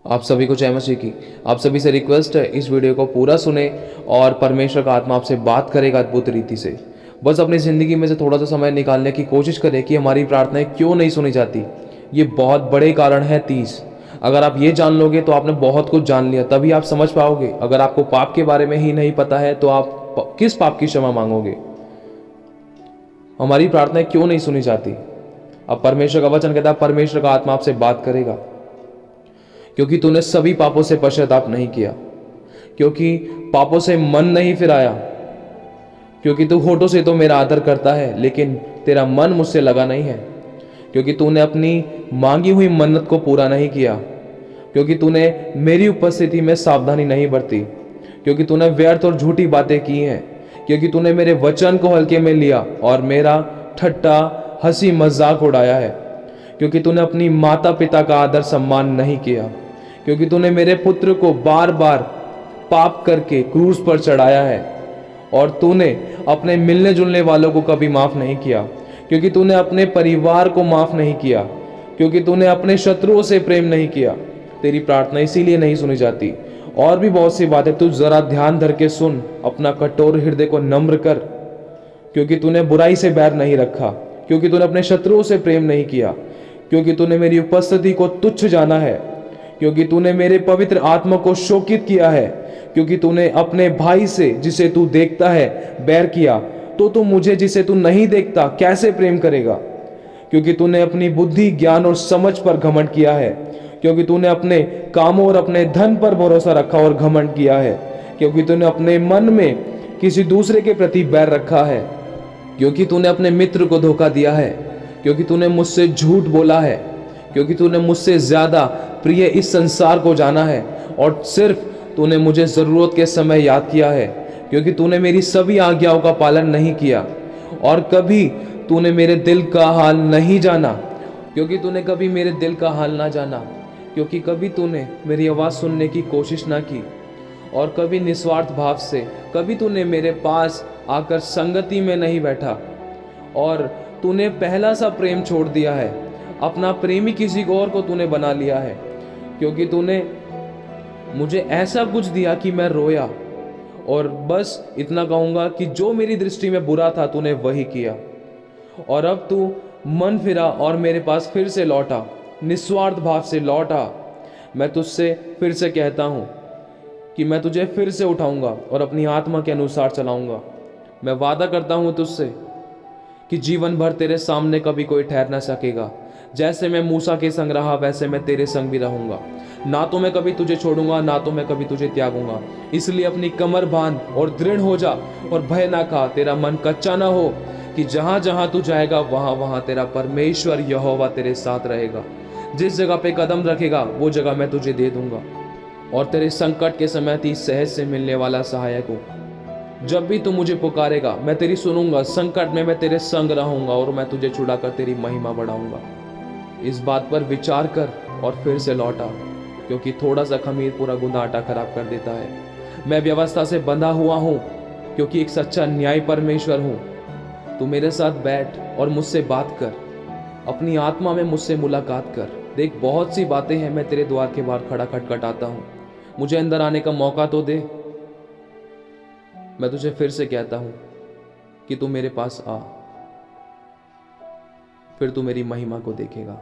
आप सभी को जय मसीह की। आप सभी से रिक्वेस्ट है, इस वीडियो को पूरा सुने और परमेश्वर का आत्मा आपसे बात करेगा अद्भुत रीति से। बस अपनी ज़िंदगी में से थोड़ा सा समय निकालने की कोशिश करें कि हमारी प्रार्थनाएं क्यों नहीं सुनी जाती। ये बहुत बड़े कारण है 30। अगर आप ये जान लोगे तो आपने बहुत कुछ जान लिया, तभी आप समझ पाओगे। अगर आपको पाप के बारे में ही नहीं पता है तो आप किस पाप की क्षमा मांगोगे। हमारी प्रार्थनाएं क्यों नहीं सुनी जाती। अब परमेश्वर का वचन कहता है परमेश्वर का आत्मा आपसे बात करेगा, क्योंकि तूने सभी पापों से पश्चाताप नहीं किया, क्योंकि पापों से मन नहीं फिराया, क्योंकि तू होठों से तो मेरा आदर करता है लेकिन तेरा मन मुझसे लगा नहीं है, क्योंकि तूने अपनी मांगी हुई मन्नत को पूरा नहीं किया, क्योंकि तूने मेरी उपस्थिति में सावधानी नहीं बरती, क्योंकि तूने व्यर्थ और झूठी बातें की हैं, क्योंकि तूने मेरे वचन को हल्के में लिया और मेरा ठट्टा हंसी मजाक उड़ाया है, क्योंकि तूने अपनी माता पिता का आदर सम्मान नहीं किया, क्योंकि तूने मेरे पुत्र को बार बार पाप करके क्रूस पर चढ़ाया है, और तूने अपने मिलने जुलने वालों को कभी माफ नहीं किया, क्योंकि तूने अपने परिवार को माफ नहीं किया, क्योंकि तूने अपने शत्रुओं से प्रेम नहीं किया। तेरी प्रार्थना इसीलिए नहीं सुनी जाती। और भी बहुत सी बातें तू जरा ध्यान धर के सुन, अपना कठोर हृदय को नम्र कर, क्योंकि तूने बुराई से बैर नहीं रखा, क्योंकि तूने अपने शत्रुओं से प्रेम नहीं किया, क्योंकि तूने मेरी उपस्थिति को तुच्छ जाना है, क्योंकि तूने मेरे पवित्र आत्मा को शोकित किया है, क्योंकि तूने अपने भाई से जिसे तू देखता है बैर किया, तो तू मुझे जिसे तू नहीं देखता कैसे प्रेम करेगा। क्योंकि तूने अपनी बुद्धि ज्ञान और समझ पर घमंड किया है, क्योंकि तूने अपने कामों और अपने धन पर भरोसा रखा और घमंड किया है, क्योंकि तूने अपने मन में किसी दूसरे के प्रति बैर रखा है, क्योंकि तूने अपने मित्र को धोखा दिया है, क्योंकि तूने मुझसे झूठ बोला है, क्योंकि तूने मुझसे ज्यादा प्रिय इस संसार को जाना है, और सिर्फ तूने मुझे जरूरत के समय याद किया है, क्योंकि तूने मेरी सभी आज्ञाओं का पालन नहीं किया, और कभी तूने मेरे दिल का हाल नहीं जाना, क्योंकि तूने कभी मेरे दिल का हाल ना जाना, क्योंकि कभी तूने मेरी आवाज़ सुनने की कोशिश ना की, और कभी निस्वार्थ भाव से कभी तूने मेरे पास आकर संगति में नहीं बैठा, और तूने पहला सा प्रेम छोड़ दिया है। अपना प्रेमी किसी और को तूने बना लिया है, क्योंकि तूने मुझे ऐसा कुछ दिया कि मैं रोया। और बस इतना कहूँगा कि जो मेरी दृष्टि में बुरा था तूने वही किया, और अब तू मन फिरा और मेरे पास फिर से लौटा, निस्वार्थ भाव से लौटा। मैं तुझसे फिर से कहता हूँ कि मैं तुझे फिर से उठाऊंगा और अपनी आत्मा के अनुसार चलाऊंगा। मैं वादा करता हूँ तुझसे कि जीवन भर तेरे सामने कभी कोई ठहर ना सकेगा। जैसे मैं मूसा के संग रहा वैसे मैं तेरे संग भी रहूंगा। ना तो मैं कभी तुझे छोड़ूंगा, ना तो मैं कभी तुझे त्यागूंगा। इसलिए अपनी कमर बांध और दृढ़ हो जा और भय ना खा। तेरा मन कच्चा ना हो कि जहां जहां तू जाएगा वहां वहां तेरा परमेश्वर यहोवा तेरे साथ रहेगा। जिस जगह पे कदम रखेगा वो जगह मैं तुझे दे दूंगा, और तेरे संकट के समय ती सहज से मिलने वाला सहायक हूँ। जब भी तू मुझे पुकारेगा मैं तेरी सुनूंगा। संकट में मैं तेरे संग रहूंगा और मैं तुझे छुड़ाकर तेरी महिमा बढ़ाऊंगा। इस बात पर विचार कर और फिर से लौटा, क्योंकि थोड़ा सा खमीर पूरा गुंदा आटा खराब कर देता है। मैं व्यवस्था से बंधा हुआ हूँ, क्योंकि एक सच्चा न्याय परमेश्वर हूँ। तू मेरे साथ बैठ और मुझसे बात कर, अपनी आत्मा में मुझसे मुलाकात कर। देख, बहुत सी बातें हैं। मैं तेरे द्वार के बाहर खड़ा खटखटाता हूँ, मुझे अंदर आने का मौका तो दे। मैं तुझे फिर से कहता हूँ कि तू मेरे पास आ, फिर तू मेरी महिमा को देखेगा।